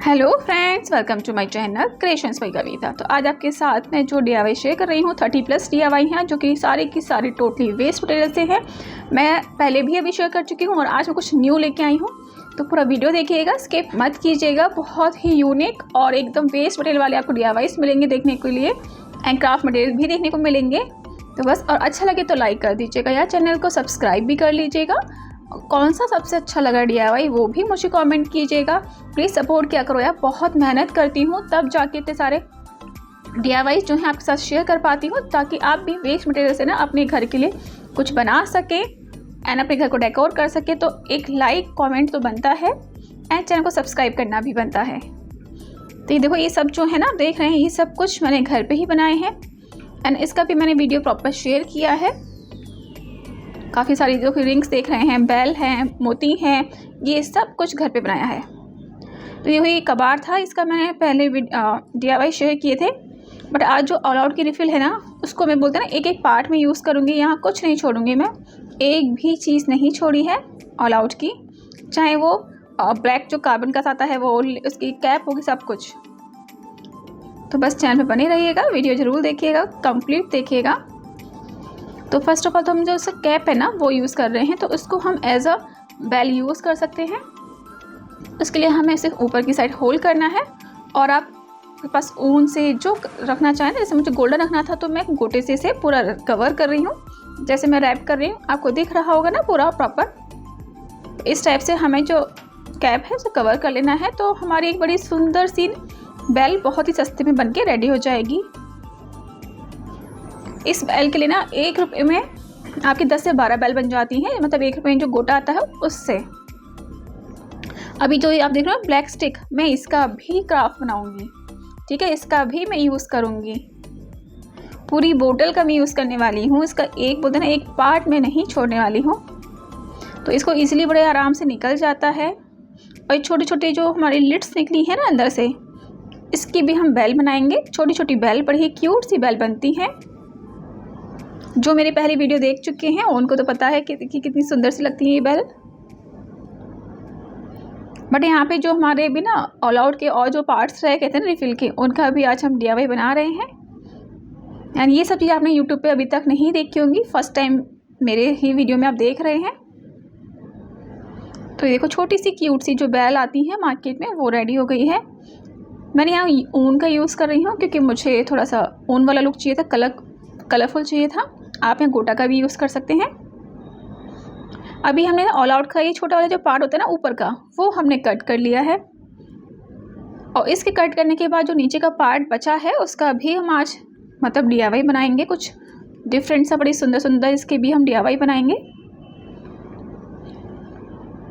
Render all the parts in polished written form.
Hello friends, welcome to my channel creations by Kavita. तो आज आपके साथ मैं जो DIY शेयर कर रही हूँ 30+ DIY हैं, जो कि सारी की सारी टोटली वेस्ट मटेरियल से हैं। मैं पहले भी अभी शेयर कर चुकी हूँ और आज मैं कुछ न्यू लेके आई हूँ। तो पूरा वीडियो देखिएगा, स्किप मत कीजिएगा। बहुत ही यूनिक और एकदम वेस्ट मटेरियल वाले आपको DIYs मिलेंगे देखने के लिए, एंड क्राफ्ट मटेरियल भी देखने को मिलेंगे। तो बस, और अच्छा लगे तो लाइक कर दीजिएगा या चैनल को सब्सक्राइब भी कर लीजिएगा। कौन सा सबसे अच्छा लगा DIY वो भी मुझे कमेंट कीजिएगा। प्लीज़ सपोर्ट किया करो यार, बहुत मेहनत करती हूँ तब जाके इतने सारे DIY जो हैं आपके साथ शेयर कर पाती हूँ, ताकि आप भी वेस्ट मटेरियल से ना अपने घर के लिए कुछ बना सकें एंड अपने घर को डेकोर कर सके। तो एक लाइक कमेंट तो बनता है एंड चैनल को सब्सक्राइब करना भी बनता है। तो ये देखो, ये सब जो है ना देख रहे हैं, ये सब कुछ मैंने घर पर ही बनाए हैं एंड इसका भी मैंने वीडियो प्रॉपर शेयर किया है। काफ़ी सारी जो रिंग्स देख रहे हैं, बेल हैं, मोती हैं, ये सब कुछ घर पे बनाया है। तो ये हुई कबाड़ था, इसका मैंने पहले DIY शेयर किए थे। बट आज जो ऑल आउट की रिफ़िल है ना, उसको मैं बोलते हैं ना एक एक पार्ट में यूज़ करूँगी। यहाँ कुछ नहीं छोड़ूंगी, मैं एक भी चीज़ नहीं छोड़ी है ऑल आउट की। चाहे वो ब्लैक जो कार्बन का आता है वो, उसकी कैप होगी, सब कुछ। तो बस चैनल पर बने रहिएगा, वीडियो ज़रूर देखिएगा, कंप्लीट देखिएगा। तो फर्स्ट ऑफ ऑल तो हम जो उसका कैप है ना वो यूज़ कर रहे हैं, तो उसको हम एज अ बेल यूज़ कर सकते हैं। उसके लिए हमें सिर्फ ऊपर की साइड होल्ड करना है और आप के पास ऊन से जो रखना चाहें, जैसे मुझे गोल्डन रखना था तो मैं गोटे से इसे पूरा कवर कर रही हूँ। जैसे मैं रैप कर रही हूँ, आपको दिख रहा होगा ना पूरा प्रॉपर। इस टाइप से हमें जो कैप है उसे कवर कर लेना है। तो हमारी एक बड़ी सुंदर सी बेल बहुत ही सस्ते में बन के रेडी हो जाएगी। इस बेल के लिए ना 1 रुपये में आपकी 10 से 12 बेल बन जाती हैं, मतलब 1 रुपये जो गोटा आता है उससे। अभी जो आप देख रहे हो ब्लैक स्टिक, मैं इसका भी क्राफ्ट बनाऊंगी, ठीक है। इसका भी मैं यूज़ करूंगी, पूरी बोतल का मैं यूज़ करने वाली हूँ। इसका एक बोलते ना एक पार्ट में नहीं छोड़ने वाली हूँ। तो इसको इजीली बड़े आराम से निकल जाता है। और छोटे छोटे जो हमारी लिड्स निकली है ना अंदर से, इसकी भी हम बेल बनाएंगे। छोटी छोटी बेल, बड़ी क्यूट सी बेल बनती हैं। जो मेरी पहली वीडियो देख चुके हैं उनको तो पता है कि कितनी सुंदर सी लगती है ये बेल। बट यहाँ पे जो हमारे भी ना ऑल आउट के और जो पार्ट्स रहे कहते हैं ना रिफिल के, उनका भी आज हम DIY बना रहे हैं। एंड ये सब चीज़ आपने यूट्यूब पे अभी तक नहीं देखी होंगी, फर्स्ट टाइम मेरे ही वीडियो में आप देख रहे हैं। तो देखो, छोटी सी क्यूट सी जो बेल आती है मार्केट में वो रेडी हो गई है। मैंने यहाँ ऊन का यूज़ कर रही हूँ क्योंकि मुझे थोड़ा सा ऊन वाला लुक चाहिए था, कलरफुल चाहिए था। आप यहाँ गोटा का भी यूज़ कर सकते हैं। अभी हमने ऑल आउट का ये छोटा वाला जो पार्ट होता है ना ऊपर का, वो हमने कट कर लिया है। और इसके कट करने के बाद जो नीचे का पार्ट बचा है उसका भी हम आज मतलब DIY बनाएंगे। कुछ डिफरेंट सा, बड़ी सुंदर सुंदर इसके भी हम DIY बनाएंगे।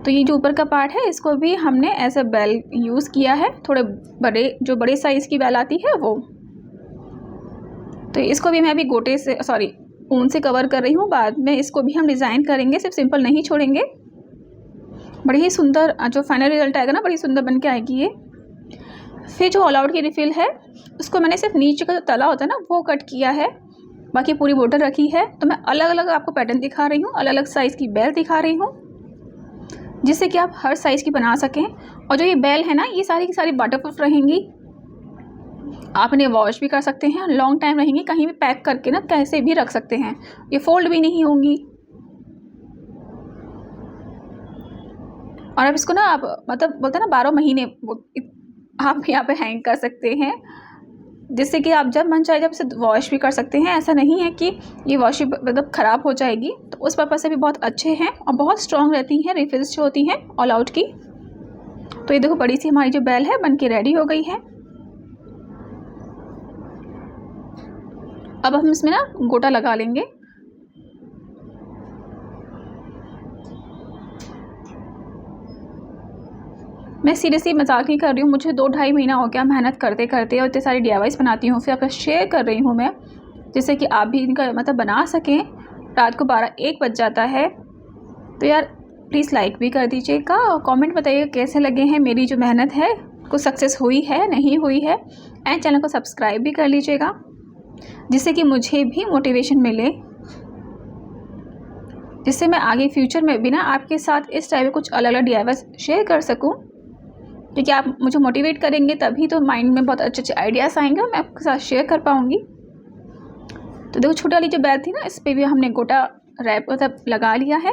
तो ये जो ऊपर का पार्ट है इसको भी हमने एज अ बेल यूज़ किया है। थोड़े बड़े, जो बड़े साइज़ की बेल आती है वो। तो इसको भी मैं अभी गोटे से ऊन से कवर कर रही हूँ। बाद में इसको भी हम डिज़ाइन करेंगे, सिर्फ सिंपल नहीं छोड़ेंगे। बड़ी ही सुंदर जो फाइनल रिजल्ट आएगा ना, बड़ी सुंदर बन के आएगी ये। फिर जो ऑल आउट की रिफ़िल है उसको मैंने सिर्फ नीचे का जो तला होता है ना वो कट किया है, बाकी पूरी बोतल रखी है। तो मैं अलग अलग आपको पैटर्न दिखा रही हूँ, अलग अलग साइज़ की बेल दिखा रही हूँ, जिससे कि आप हर साइज़ की बना सकें। और जो ये बेल है ना, ये सारी की सारी वाटरप्रूफ रहेंगी। आप इन्हें वॉश भी कर सकते हैं, लॉन्ग टाइम रहेंगी, कहीं भी पैक करके ना कैसे भी रख सकते हैं, ये फोल्ड भी नहीं होंगी। और अब इसको ना आप मतलब बोलते हैं ना 12 महीने आप यहाँ पे हैंग कर सकते हैं, जिससे कि आप जब मन चाहे जब इसे वॉश भी कर सकते हैं। ऐसा नहीं है कि ये वॉश मतलब ख़राब हो जाएगी, तो उस पर्पज़ से भी बहुत अच्छे हैं और बहुत स्ट्रॉन्ग रहती हैं रिफिल्स जो होती हैं ऑल आउट की। तो ये देखो, बड़ी सी हमारी जो बेल है बन के रेडी हो गई है। अब हम इसमें ना गोटा लगा लेंगे। मैं सीरियसली मजाक नहीं कर रही हूँ, मुझे 2-2.5 महीना हो गया मेहनत करते करते, और इतने सारी DIYs बनाती हूँ, फिर आपका शेयर कर रही हूँ मैं, जिससे कि आप भी इनका मतलब बना सकें। रात को 12-1 बज जाता है। तो यार प्लीज़ लाइक भी कर दीजिएगा और कमेंट बताइएगा कैसे लगे हैं, मेरी जो मेहनत है कुछ सक्सेस हुई है नहीं हुई है। एंड चैनल को सब्सक्राइब भी कर लीजिएगा, जिससे कि मुझे भी मोटिवेशन मिले, जिससे मैं आगे फ्यूचर में भी ना आपके साथ इस टाइप के कुछ अलग अलग DIY शेयर कर सकूं। क्योंकि आप मुझे मोटिवेट करेंगे तभी तो माइंड में बहुत अच्छे अच्छे आइडियाज़ आएंगे और मैं आपके साथ शेयर कर पाऊँगी। तो देखो छोटी वाली जो बेल थी ना, इस पर भी हमने गोटा रैप मतलब लगा लिया है।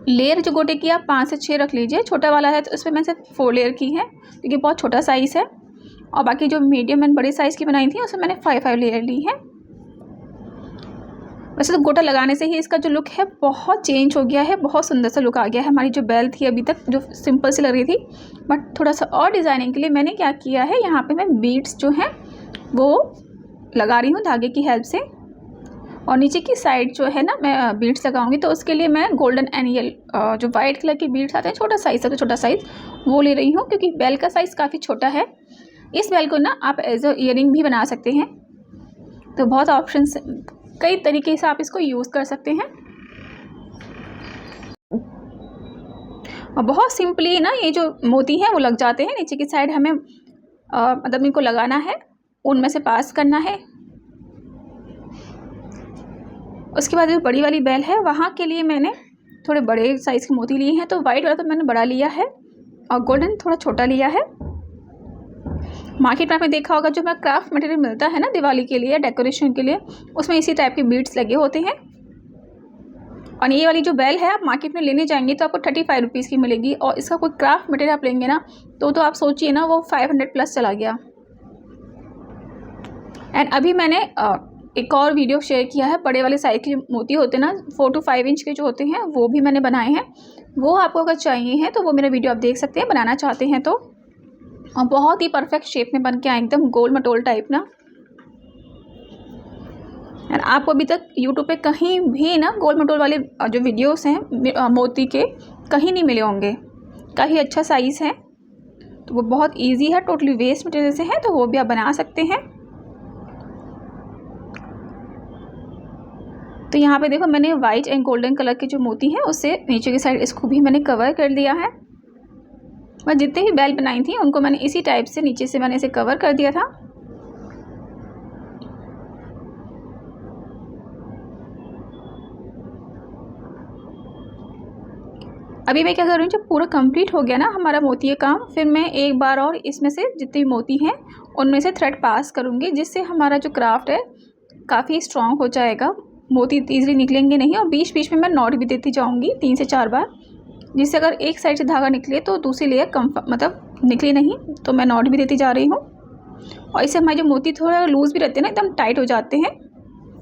लेयर जो गोटे की आप 5 से 6 रख लीजिए। छोटा वाला है तो इस पर मैं सिर्फ 4 लेयर की है क्योंकि बहुत छोटा साइज़ है, और बाकी जो मीडियम एंड बड़े साइज़ की बनाई थी उसमें मैंने 5 लेयर ली है। वैसे तो गोटा लगाने से ही इसका जो लुक है बहुत चेंज हो गया है, बहुत सुंदर सा लुक आ गया है। हमारी जो बेल थी अभी तक जो सिंपल सी लग रही थी, बट थोड़ा सा और डिज़ाइनिंग के लिए मैंने क्या किया है, यहाँ पे मैं बीड्स जो हैं वो लगा रही हूँ धागे की हेल्प से, और नीचे की साइड जो है ना मैं बीड्स लगाऊंगी। तो उसके लिए मैं गोल्डन एंड येलो जो वाइट कलर के बीड्स आते हैं, छोटा साइज़ सबसे छोटा साइज़ वो ले रही हूँ क्योंकि बेल का साइज़ काफ़ी छोटा है। इस बेल को ना आप एज अ ईयरिंग भी बना सकते हैं। तो बहुत ऑप्शंस, कई तरीके से आप इसको यूज़ कर सकते हैं। और बहुत सिंपली ना ये जो मोती हैं वो लग जाते हैं। नीचे की साइड हमें मतलब इनको लगाना है, उनमें से पास करना है। उसके बाद जो बड़ी वाली बेल है वहाँ के लिए मैंने थोड़े बड़े साइज़ के मोती लिए हैं। तो वाइट वाला तो मैंने बड़ा लिया है और गोल्डन थोड़ा छोटा लिया है। मार्केट में आपने देखा होगा जो हमारा क्राफ्ट मटेरियल मिलता है ना दिवाली के लिए, डेकोरेशन के लिए, उसमें इसी टाइप के बीड्स लगे होते हैं। और ये वाली जो बेल है आप मार्केट में लेने जाएंगे तो आपको 35 रुपीज़ की मिलेगी, और इसका कोई क्राफ्ट मटेरियल आप लेंगे ना तो आप सोचिए ना वो 500 प्लस चला गया। एंड अभी मैंने एक और वीडियो शेयर किया है, बड़े वाले साइज़ के मोती होते हैं ना 4 to 5 इंच के जो होते हैं, वो भी मैंने बनाए हैं। वो आपको अगर चाहिए हैं तो वो मेरा वीडियो आप देख सकते हैं, बनाना चाहते हैं तो। और बहुत ही परफेक्ट शेप में बन के आए, एकदम गोल मटोल टाइप ना। एंड आपको अभी तक यूट्यूब पे कहीं भी ना गोल मटोल वाले जो वीडियोस हैं मोती के कहीं नहीं मिले होंगे। काफ़ी अच्छा साइज़ है, तो वो बहुत इजी है, टोटली वेस्ट मटेरियल से है, तो वो भी आप बना सकते हैं। तो यहाँ पे देखो मैंने वाइट एंड गोल्डन कलर के जो मोती हैं उससे नीचे की साइड इसको भी मैंने कवर कर दिया है। मैं जितने भी बेल बनाई थी उनको मैंने इसी टाइप से नीचे से मैंने इसे कवर कर दिया था। अभी मैं क्या कर रही हूँ, जब पूरा कंप्लीट हो गया ना हमारा मोती का काम, फिर मैं एक बार और इसमें से जितने भी मोती हैं उनमें से थ्रेड पास करूँगी, जिससे हमारा जो क्राफ्ट है काफ़ी स्ट्रॉन्ग हो जाएगा, मोती ईजिली निकलेंगे नहीं। और बीच बीच में मैं नॉट भी देती जाऊँगी 3 से 4 बार, जिससे अगर एक साइड से धागा निकले तो दूसरी लेयर मतलब निकले नहीं, तो मैं नॉट भी देती जा रही हूँ। और इससे हमारे जो मोती थोड़ा लूज़ भी रहते हैं ना, एकदम टाइट हो जाते हैं,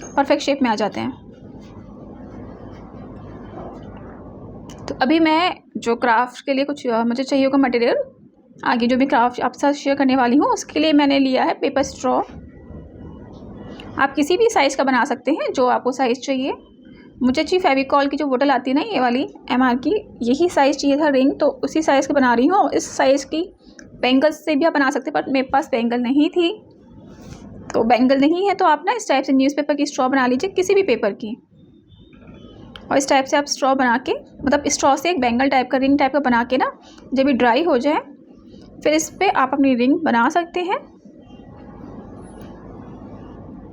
परफेक्ट शेप में आ जाते हैं। तो अभी मैं जो क्राफ्ट के लिए कुछ मुझे चाहिए होगा मटेरियल, आगे जो भी क्राफ्ट आपके साथ शेयर करने वाली हूँ, उसके लिए मैंने लिया है पेपर स्ट्रॉ। आप किसी भी साइज़ का बना सकते हैं जो आपको साइज़ चाहिए। मुझे अच्छी फेविकॉल की जो बोतल आती है ना ये वाली MR की, यही साइज़ चाहिए था रिंग, तो उसी साइज़ का बना रही हूँ। इस साइज़ की बैंगल्स से भी आप बना सकते हैं, पर मेरे पास बैंगल नहीं थी, तो बैंगल नहीं है तो आप ना इस टाइप से न्यूज़पेपर की स्ट्रॉ बना लीजिए, किसी भी पेपर की। और इस टाइप से आप स्ट्रॉ बना के, मतलब स्ट्रॉ से एक बैंगल टाइप का रिंग टाइप का बना के ना, जब ये ड्राई हो जाए फिर इस पर आप अपनी रिंग बना सकते हैं।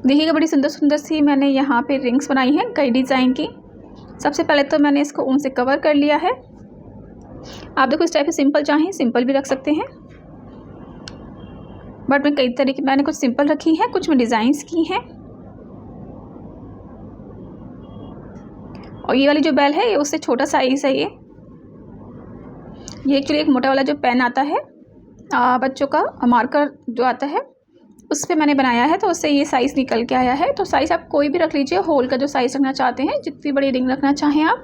देखिएगा बड़ी सुंदर सुंदर सी मैंने यहाँ पे रिंग्स बनाई हैं कई डिज़ाइन की। सबसे पहले तो मैंने इसको ऊन से कवर कर लिया है। आप देखो इस टाइप से सिंपल चाहें सिंपल भी रख सकते हैं, बट मैं कई तरीके मैंने कुछ सिंपल रखी हैं, कुछ में डिज़ाइंस की हैं। और ये वाली जो बेल है ये उससे छोटा साइज़ है। ये एक्चुअली एक मोटा वाला जो पेन आता है बच्चों का मार्कर जो आता है उस पर मैंने बनाया है, तो उससे ये साइज़ निकल के आया है। तो साइज़ आप कोई भी रख लीजिए, होल का जो साइज़ रखना चाहते हैं, जितनी बड़ी रिंग रखना चाहें आप।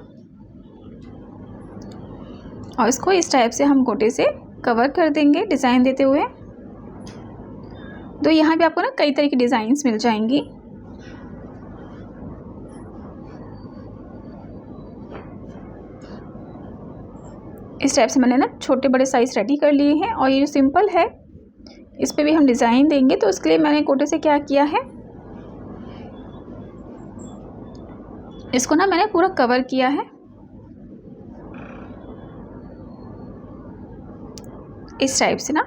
और इसको इस टाइप से हम गोटे से कवर कर देंगे डिज़ाइन देते हुए। तो यहाँ भी आपको ना कई तरह की डिज़ाइंस मिल जाएंगी। इस टाइप से मैंने ना छोटे बड़े साइज़ रेडी कर लिए हैं। और ये जो सिंपल है इस पे भी हम डिज़ाइन देंगे, तो उसके लिए मैंने गोटे से क्या किया है, इसको ना मैंने पूरा कवर किया है इस टाइप से ना।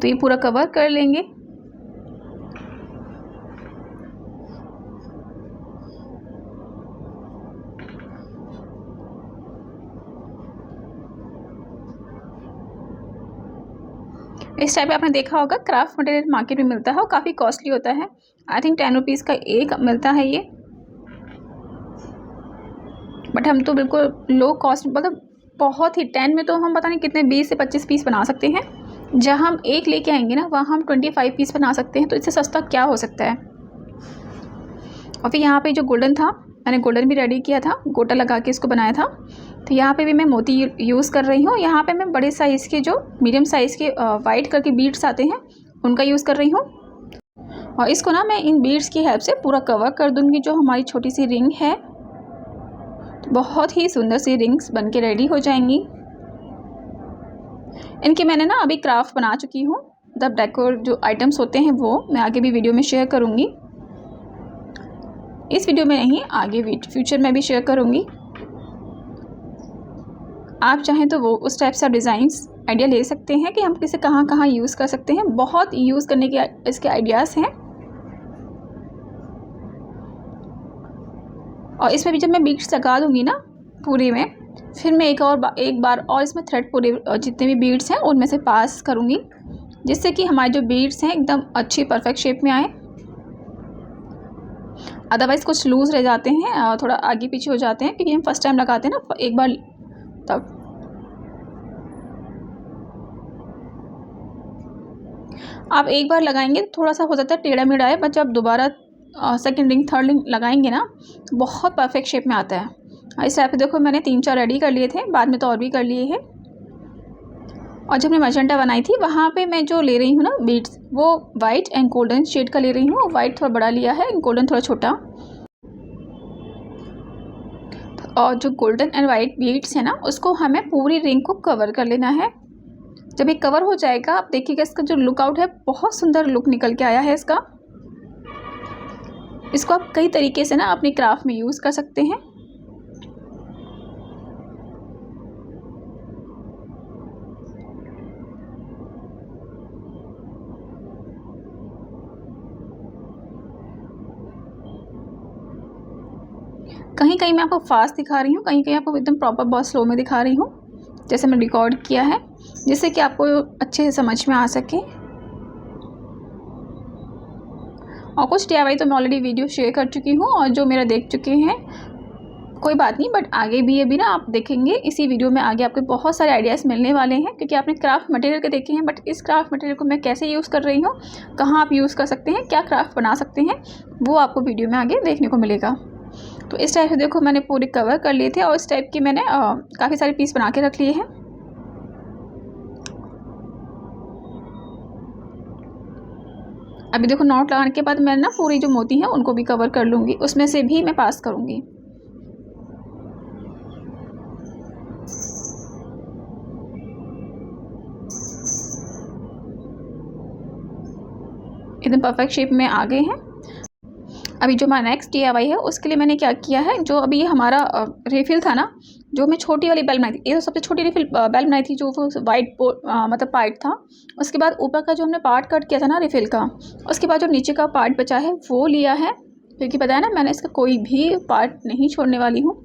तो ये पूरा कवर कर लेंगे। इस टाइप का आपने देखा होगा क्राफ्ट मटेरियल मार्केट में मिलता है और काफ़ी कॉस्टली होता है। आई थिंक 10 रुपीज़ का एक मिलता है ये, बट हम तो बिल्कुल लो कॉस्ट, मतलब बहुत ही 10 में तो हम पता नहीं कितने 20 से 25 पीस बना सकते हैं। जहाँ हम एक लेके आएंगे ना वहाँ हम 25 पीस बना सकते हैं, तो इससे सस्ता क्या हो सकता है। और फिर यहाँ पे जो गोल्डन था, मैंने गोल्डन भी रेडी किया था, गोटा लगा के इसको बनाया था। तो यहाँ पे भी मैं मोती यूज़ कर रही हूँ। यहाँ पे मैं बड़े साइज़ के जो मीडियम साइज़ के वाइट कलर के बीड्स आते हैं उनका यूज़ कर रही हूँ। और इसको ना मैं इन बीड्स की हेल्प से पूरा कवर कर दूँगी। जो हमारी छोटी सी रिंग है, तो बहुत ही सुंदर सी रिंग्स बन के रेडी हो जाएंगी। इनकी मैंने ना अभी क्राफ्ट बना चुकी हूँ। द डेकोर जो आइटम्स होते हैं वो मैं आगे भी वीडियो में शेयर करूँगी। इस वीडियो में नहीं, आगे फ्यूचर में भी शेयर करूँगी। आप चाहें तो वो उस टाइप से डिज़ाइंस आइडिया ले सकते हैं कि हम इसे कहाँ कहाँ यूज़ कर सकते हैं। बहुत यूज़ करने के इसके आइडियाज़ हैं। और इसमें भी जब मैं बीड्स लगा दूँगी ना पूरे में, फिर मैं एक बार और इसमें थ्रेड पूरे जितने भी बीड्स हैं उनमें से पास करूँगी, जिससे कि हमारे जो बीड्स हैं एकदम अच्छी परफेक्ट शेप में आए। अदरवाइज़ कुछ लूज़ रह जाते हैं, थोड़ा आगे पीछे हो जाते हैं, क्योंकि हम फर्स्ट टाइम लगाते हैं ना एक बार तब। आप एक बार लगाएंगे तो थोड़ा सा हो जाता है टेढ़ा मेढ़ा है, बट जब दोबारा सेकंड रिंग थर्ड रिंग लगाएंगे ना बहुत परफेक्ट शेप में आता है। इस टाइप से देखो मैंने 3-4 रेडी कर लिए थे, बाद में तो और भी कर लिए हैं। और जब मैं मजेंटा बनाई थी वहाँ पे मैं जो ले रही हूँ ना बीड्स, वो वाइट एंड गोल्डन शेड का ले रही हूँ। वाइट थोड़ा बड़ा लिया है, गोल्डन थोड़ा छोटा। और जो गोल्डन एंड वाइट बीड्स है ना उसको हमें पूरी रिंग को कवर कर लेना है। जब ये कवर हो जाएगा आप देखिएगा इसका जो लुक आउट है, बहुत सुंदर लुक निकल के आया है इसका। इसको आप कई तरीके से ना अपनी क्राफ्ट में यूज़ कर सकते हैं। कहीं कहीं मैं आपको फास्ट दिखा रही हूँ, कहीं कहीं आपको एकदम प्रॉपर बहुत स्लो में दिखा रही हूँ, जैसे मैं रिकॉर्ड किया है, जिससे कि आपको अच्छे से समझ में आ सके। और कुछ DIY तो मैं ऑलरेडी वीडियो शेयर कर चुकी हूँ और जो मेरा देख चुके हैं कोई बात नहीं, बट आगे भी ये भी ना आप देखेंगे इसी वीडियो में आगे आपको बहुत सारे आइडियाज़ मिलने वाले हैं, क्योंकि आपने क्राफ्ट मटेरियल के देखे हैं, बट इस क्राफ्ट मटेरियल को मैं कैसे यूज़ कर रही हूँ, कहाँ आप यूज़ कर सकते हैं, क्या क्राफ्ट बना सकते हैं, वो आपको वीडियो में आगे देखने को मिलेगा। तो इस टाइप से देखो मैंने पूरे कवर कर लिए थे और इस टाइप की मैंने काफ़ी सारे पीस बना के रख लिए हैं। अभी देखो नॉट लगाने के बाद मैं ना पूरी जो मोती हैं उनको भी कवर कर लूँगी, उसमें से भी मैं पास करूँगी। एकदम परफेक्ट शेप में आ गए हैं। अभी जो हमारा नेक्स्ट DIY है उसके लिए मैंने क्या किया है, जो अभी हमारा रिफिल था ना, जो मैं छोटी वाली बेल बनाई थी, ये तो सबसे छोटी रिफिल बेल बनाई थी, जो वो वाइट मतलब पार्ट था। उसके बाद ऊपर का जो हमने पार्ट कट किया था ना रिफिल का, उसके बाद जो नीचे का पार्ट बचा है वो लिया है, क्योंकि पता है ना मैंने इसका कोई भी पार्ट नहीं छोड़ने वाली हूँ।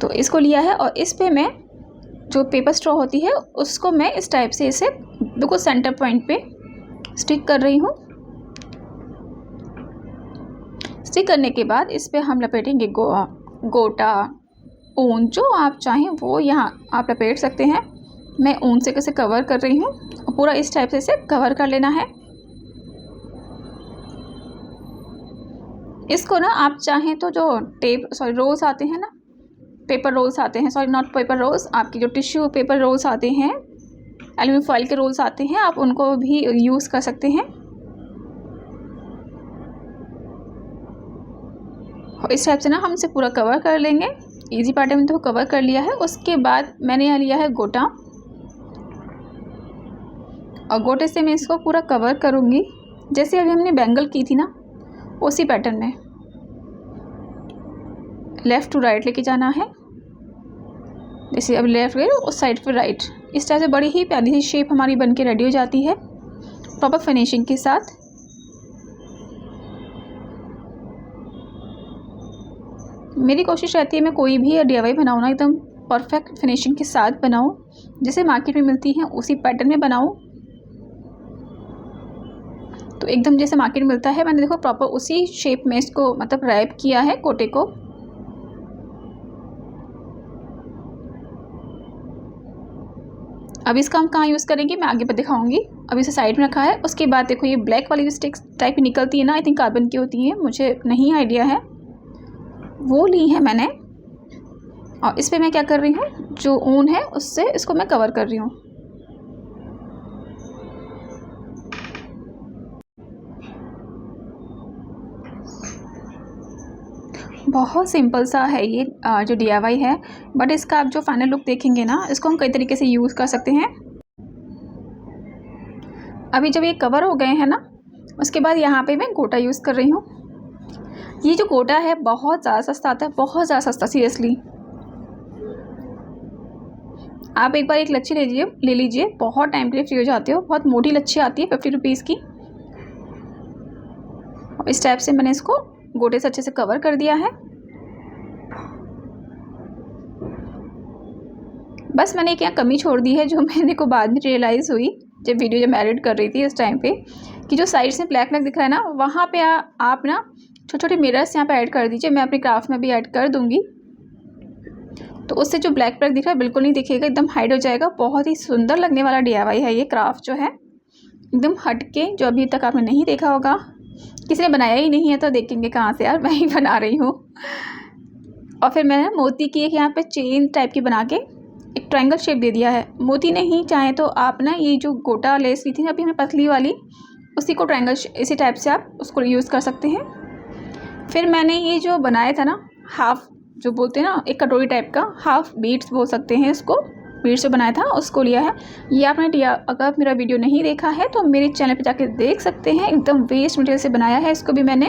तो इसको लिया है और इस पर मैं जो पेपर स्ट्रॉ होती है उसको मैं इस टाइप से इसे बिल्कुल सेंटर पॉइंट पे स्टिक कर रही हूँ। स्टिक करने के बाद इस पर हम लपेटेंगे गोटा, ऊन, जो आप चाहें वो यहाँ आप लपेट सकते हैं। मैं ऊन से कैसे कवर कर रही हूँ, पूरा इस टाइप से इसे कवर कर लेना है। इसको ना आप चाहें तो जो रोल्स आते हैं ना, पेपर रोल्स आते हैं, सॉरी नॉट पेपर रोल्स, आपकी जो टिश्यू पेपर रोल्स आते हैं, एल्यूमिनियम फॉइल के रोल्स आते हैं, आप उनको भी यूज़ कर सकते हैं। और इस टाइप से ना हम इसे पूरा कवर कर लेंगे। इजी पार्ट में तो कवर कर लिया है। उसके बाद मैंने यहाँ लिया है गोटा, और गोटे से मैं इसको पूरा कवर करूँगी, जैसे अभी हमने बैंगल की थी ना उसी पैटर्न में। लेफ़्ट टू राइट लेके जाना है, जैसे अब लेफ़्ट गए उस साइड पे राइट, इस तरह से बड़ी ही प्यारी सी शेप हमारी बन के रेडी हो जाती है प्रॉपर फिनिशिंग के साथ। मेरी कोशिश रहती है मैं कोई भी DIY बनाऊँ ना एकदम परफेक्ट फिनिशिंग के साथ बनाऊँ, जैसे मार्केट में मिलती हैं उसी पैटर्न में बनाऊँ। तो एकदम जैसे मार्केट में मिलता है मैंने देखो प्रॉपर उसी शेप में इसको मतलब रैप किया है कोटे को। अब इसका हम कहाँ यूज़ करेंगे मैं आगे पर दिखाऊंगी। अब इसे साइड में रखा है। उसके बाद देखो ये ब्लैक वाली स्टिक्स टाइप की निकलती है ना, आई थिंक कार्बन की होती है, मुझे नहीं आइडिया है, वो ली है मैंने। और इस पर मैं क्या कर रही हूँ, जो ऊन है उससे इसको मैं कवर कर रही हूँ। बहुत सिंपल सा है ये जो DIY है, बट इसका आप जो फाइनल लुक देखेंगे ना, इसको हम कई तरीके से यूज़ कर सकते हैं। अभी जब ये कवर हो गए हैं ना, उसके बाद यहाँ पे मैं गोटा यूज़ कर रही हूँ। ये जो गोटा है बहुत ज़्यादा सस्ता आता है, बहुत ज़्यादा सस्ता सीरियसली। आप एक बार एक लच्छी ले लीजिए, बहुत टाइम के लिए फ्री हो जाते हो। बहुत मोटी लच्छी आती है 50 रुपीज़ की। और इस टाइप से मैंने इसको गोटे से अच्छे से कवर कर दिया है। बस मैंने एक यहाँ कमी छोड़ दी है जो मैंने को बाद में रियलाइज़ हुई जब मैं एडिट कर रही थी उस टाइम पे, कि जो साइड से ब्लैक दिख रहा है ना, वहाँ पे आप ना छोटे छोटे मिरर्स यहाँ पे ऐड कर दीजिए। मैं अपने क्राफ्ट में भी ऐड कर दूँगी, तो उससे जो ब्लैक दिख रहा है बिल्कुल नहीं दिखेगा, एकदम हाइड हो जाएगा। बहुत ही सुंदर लगने वाला DIY है ये क्राफ्ट जो है, एकदम हटके, जो अभी तक आपने नहीं देखा होगा, किसी ने बनाया ही नहीं है तो देखेंगे कहाँ से यार, मैं ही बना रही हूँ। और फिर मैंने मोती की एक यहाँ पे चेन टाइप की बना के एक ट्रायंगल शेप दे दिया है। मोती नहीं चाहे तो आप ना ये जो गोटा लेस ली थी ना अभी हमें पतली वाली, उसी को ट्रायंगल इसी टाइप से आप उसको यूज़ कर सकते हैं। फिर मैंने ये जो बनाया था ना, हाफ जो बोलते हैं ना, एक कटोरी टाइप का, हाफ बीट्स बोल सकते हैं इसको, बीट्स से बनाया था उसको लिया है। ये आपने अगर मेरा वीडियो नहीं देखा है तो मेरे चैनल पे जाके देख सकते हैं। एकदम वेस्ट मटेरियल से बनाया है इसको भी मैंने।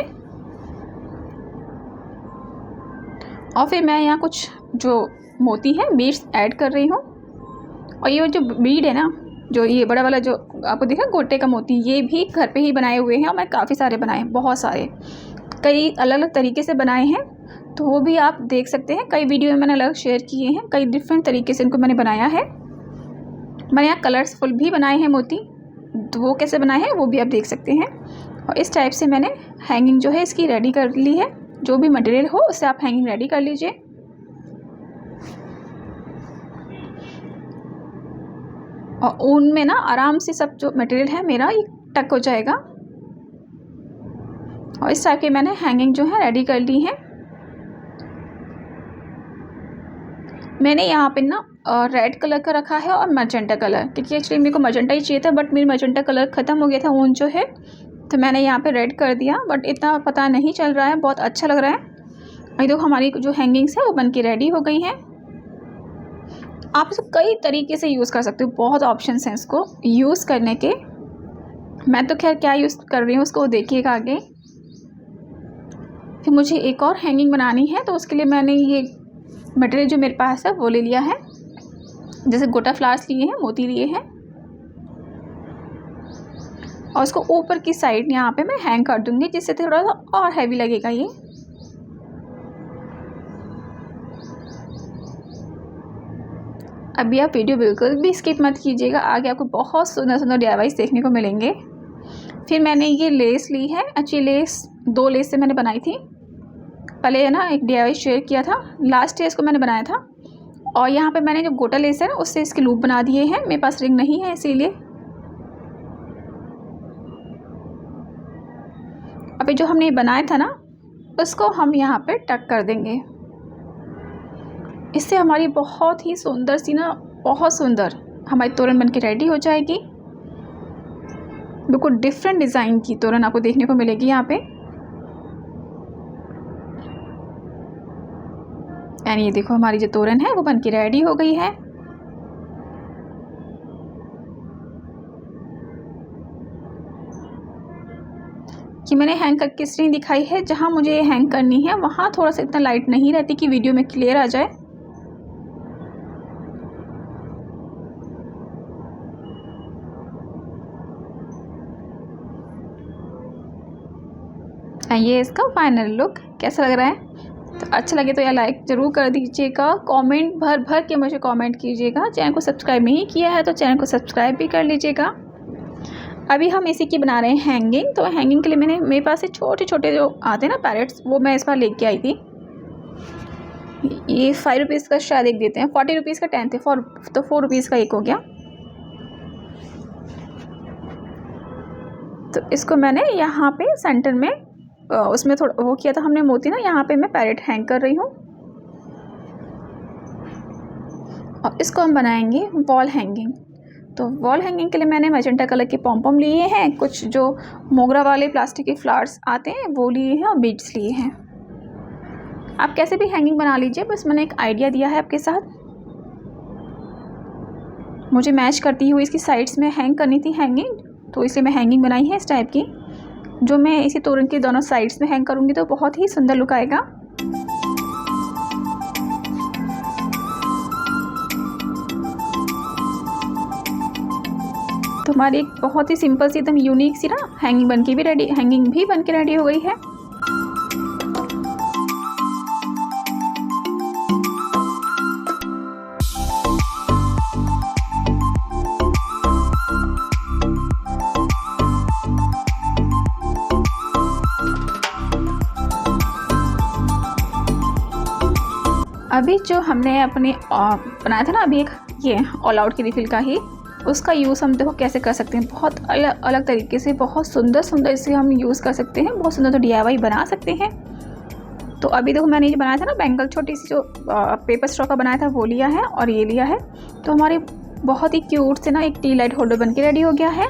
और फिर मैं यहाँ कुछ जो मोती है बीड्स ऐड कर रही हूँ। और ये जो बीड है ना, जो ये बड़ा वाला जो आपको दिखा गोटे का मोती, ये भी घर पे ही बनाए हुए हैं। और मैं काफ़ी सारे बनाए हैं, बहुत सारे, कई अलग अलग तरीके से बनाए हैं, तो वो भी आप देख सकते हैं। कई वीडियो में मैंने अलग शेयर किए हैं, कई डिफरेंट तरीके से इनको मैंने बनाया है। मैंने यहाँ कलर्सफुल भी बनाए हैं मोती, तो वो कैसे बनाए हैं वो भी आप देख सकते हैं। और इस टाइप से मैंने हैंगिंग जो है इसकी रेडी कर ली है। जो भी मटेरियल हो उससे आप हैंगिंग रेडी कर लीजिए। और ऊन में ना आराम से सब जो मटेरियल है मेरा ये टक हो जाएगा। और इस टाइप की मैंने हैंगिंग जो है रेडी कर ली है। मैंने यहाँ पे ना रेड कलर का रखा है और मैजेंटा कलर, क्योंकि एक्चुअली मेरे को मैजेंटा ही चाहिए था, बट मेरी मैजेंटा कलर ख़त्म हो गया था ऊन जो है, तो मैंने यहाँ पे रेड कर दिया। बट इतना पता नहीं चल रहा है, बहुत अच्छा लग रहा है। ये देखो हमारी जो हैंगिंग्स है वो बन के रेडी हो गई हैं। आप इसको कई तरीके से यूज़ कर सकते हो, बहुत ऑप्शंस हैं इसको यूज़ करने के। मैं तो खैर क्या यूज़ कर रही हूँ उसको देखिएगा आगे। फिर मुझे एक और हैंगिंग बनानी है, तो उसके लिए मैंने ये मटेरियल जो मेरे पास है वो ले लिया है। जैसे गोटा फ्लावर्स लिए हैं, मोती लिए हैं, और उसको ऊपर की साइड यहाँ पे मैं हैंग कर दूँगी, जिससे थोड़ा सा और हैवी लगेगा ये। अभी आप वीडियो बिल्कुल भी स्किप मत कीजिएगा, आगे आपको बहुत सुंदर सुंदर DIYs देखने को मिलेंगे। फिर मैंने ये लेस ली है, अच्छी लेस 2 लेस से मैंने बनाई थी। पहले है ना एक DIY शेयर किया था, लास्ट ईयर इसको मैंने बनाया था। और यहाँ पे मैंने जो गोटा लेस है ना उससे इसके लूप बना दिए हैं। मेरे पास रिंग नहीं है इसीलिए। अभी जो हमने बनाया था ना उसको हम यहाँ पे टक कर देंगे। इससे हमारी बहुत ही सुंदर सी ना, बहुत सुंदर हमारी तोरण बनके रेडी हो जाएगी। बिल्कुल डिफरेंट डिज़ाइन की तोरण आपको देखने को मिलेगी यहाँ पे। एंड ये देखो हमारी जो तोरण है वो बनके रेडी हो गई है। कि मैंने हैंग करके स्क्रीन दिखाई है, जहाँ मुझे ये हैंग करनी है वहाँ थोड़ा सा इतना लाइट नहीं रहती कि वीडियो में क्लियर आ जाए। ये इसका फाइनल लुक कैसा लग रहा है। तो अच्छा लगे तो यार लाइक ज़रूर कर दीजिएगा, कमेंट भर भर के मुझे कमेंट कीजिएगा। चैनल को सब्सक्राइब नहीं किया है तो चैनल को सब्सक्राइब भी कर लीजिएगा। अभी हम इसी की बना रहे हैं हैंगिंग। तो हैंगिंग के लिए मेरे पास से छोटे छोटे जो आते हैं ना पैरेट्स, वो मैं इस बार लेके आई थी। ये 5 रुपीज़ का शायद एक देते हैं, 40 रुपीज़ का 10 थे, तो 4 रुपीज़ का एक हो गया। तो इसको मैंने यहाँ पे सेंटर में उसमें थोड़ा वो किया था हमने मोती ना, यहाँ पे मैं पैरेट हैंग कर रही हूँ। और इसको हम बनाएंगे वॉल हैंगिंग। तो वॉल हैंगिंग के लिए मैंने मैजेंटा कलर के पॉम लिए हैं, कुछ जो मोगरा वाले प्लास्टिक के फ्लावर्स आते हैं वो लिए हैं, और बीड्स लिए हैं। आप कैसे भी हैंगिंग बना लीजिए, बस मैंने एक आइडिया दिया है आपके साथ। मुझे मैच करती हुई इसकी साइड्स में हैंग करनी थी हैंगिंग, तो इसलिए मैं हैंगिंग बनाई है इस टाइप की, जो मैं इसी तोरण के दोनों साइड्स में हैंग करूँगी तो बहुत ही सुंदर लुक आएगा। तो हमारी एक बहुत ही सिंपल सी एकदम यूनिक सी ना हैंगिंग बन के रेडी हो गई है। अभी जो हमने अपने बनाया था ना अभी एक ये ऑल आउट की रिफिल का ही, उसका यूज़ हम देखो कैसे कर सकते हैं। बहुत अलग अलग तरीके से, बहुत सुंदर इसे हम यूज़ कर सकते हैं। बहुत सुंदर तो DIY बना सकते हैं। तो अभी देखो मैंने ये बनाया था ना बैंगल, छोटी सी जो पेपर स्ट्रॉ का बनाया था वो लिया है, और ये लिया है। तो हमारी बहुत ही क्यूट से ना एक टी लाइट होल्डर बन के रेडी हो गया है।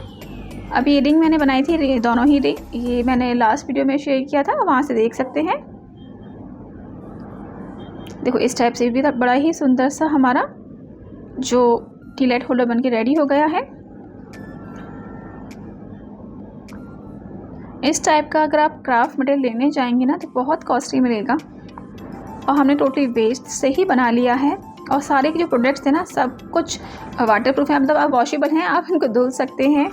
अभी ये रिंग मैंने बनाई थी, दोनों ही रिंग, ये मैंने लास्ट वीडियो में शेयर किया था, वहाँ से देख सकते हैं। देखो इस टाइप से भी बड़ा ही सुंदर सा हमारा जो टी लाइट होल्डर बन के रेडी हो गया है। इस टाइप का अगर आप क्राफ्ट मटेरियल लेने जाएंगे ना तो बहुत कॉस्टली मिलेगा, और हमने टोटली वेस्ट से ही बना लिया है। और सारे के जो प्रोडक्ट्स थे ना सब कुछ वाटर प्रूफ है, मतलब आप वॉशेबल हैं, आप इनको धुल सकते हैं।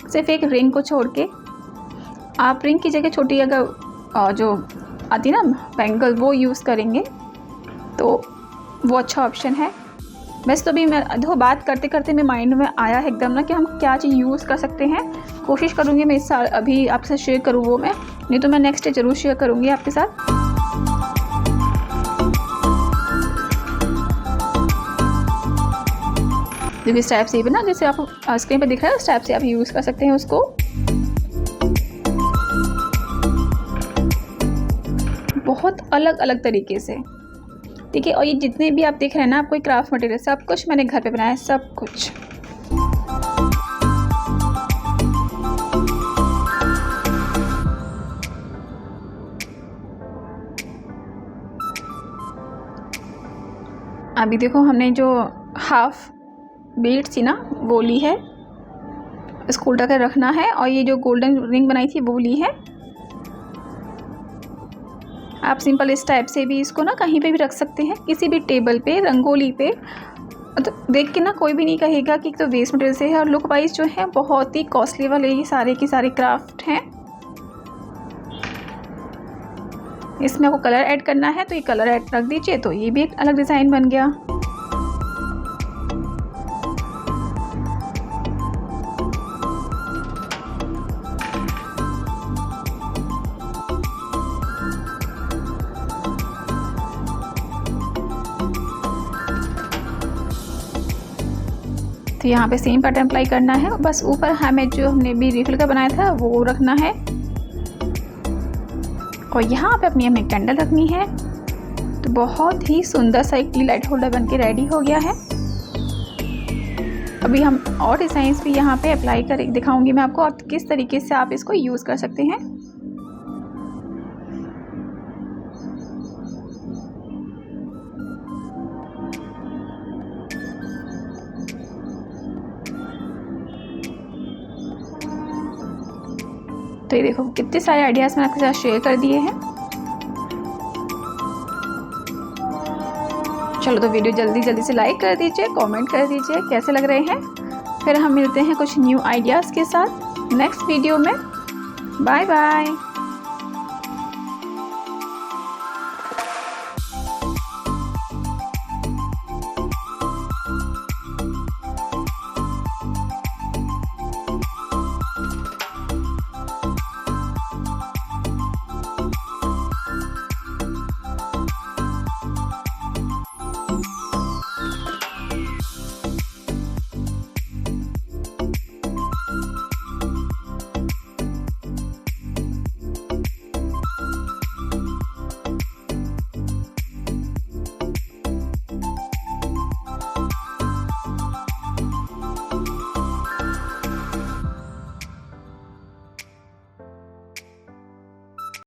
सिर्फ एक रिंग को छोड़ के आप रिंग की जगह छोटी अगर जो आती ना बैंगल वो यूज़ करेंगे तो वो अच्छा ऑप्शन है। वैसे तो भी मैं देखो बात करते करते मेरे माइंड में आया है एकदम ना कि हम क्या चीज़ यूज़ कर सकते हैं। कोशिश करूँगी मैं इस साल अभी आपके साथ शेयर करूँ वो मैं, नहीं तो मैं नेक्स्ट डे ज़रूर शेयर करूँगी आपके साथ। देखिए इस टाइप से भी ना, जैसे आप स्क्रीन पर दिख रहा है उस टाइप से आप यूज़ कर सकते हैं उसको। बहुत अलग अलग तरीके से, ठीक है। और ये जितने भी आप देख रहे हैं ना, आपको क्राफ्ट मटेरियल सब कुछ मैंने घर पे बनाया है, सब कुछ। अभी देखो हमने जो हाफ बीड थी ना वो ली है, इसको उल्टा कर रखना है, और ये जो गोल्डन रिंग बनाई थी वो ली है। आप सिंपल इस टाइप से भी इसको ना कहीं पे भी रख सकते हैं, किसी भी टेबल पे, रंगोली पे, तो देख के ना कोई भी नहीं कहेगा कि तो वेस्ट मटेरियल से है। और लुक वाइज जो है बहुत ही कॉस्टली वाले ये सारे के सारे क्राफ्ट हैं। इसमें आपको कलर ऐड करना है तो ये कलर ऐड रख दीजिए, तो ये भी एक अलग डिज़ाइन बन गया। तो यहाँ पे सेम पैटर्न अप्लाई करना है, बस ऊपर हमें जो हमने भी रिफिल का बनाया था वो रखना है, और यहाँ पे अपनी हमें कैंडल रखनी है। तो बहुत ही सुंदर सा एक टी लाइट होल्डर बन के रेडी हो गया है। अभी हम और डिज़ाइंस भी यहाँ पे अप्लाई कर दिखाऊंगी मैं आपको, और किस तरीके से आप इसको यूज़ कर सकते हैं। तो ये देखो कितने सारे आइडियाज़ मैंने आपके साथ शेयर कर दिए हैं। चलो तो वीडियो जल्दी से लाइक कर दीजिए, कमेंट कर दीजिए कैसे लग रहे हैं। फिर हम मिलते हैं कुछ न्यू आइडियाज़ के साथ नेक्स्ट वीडियो में। Bye bye.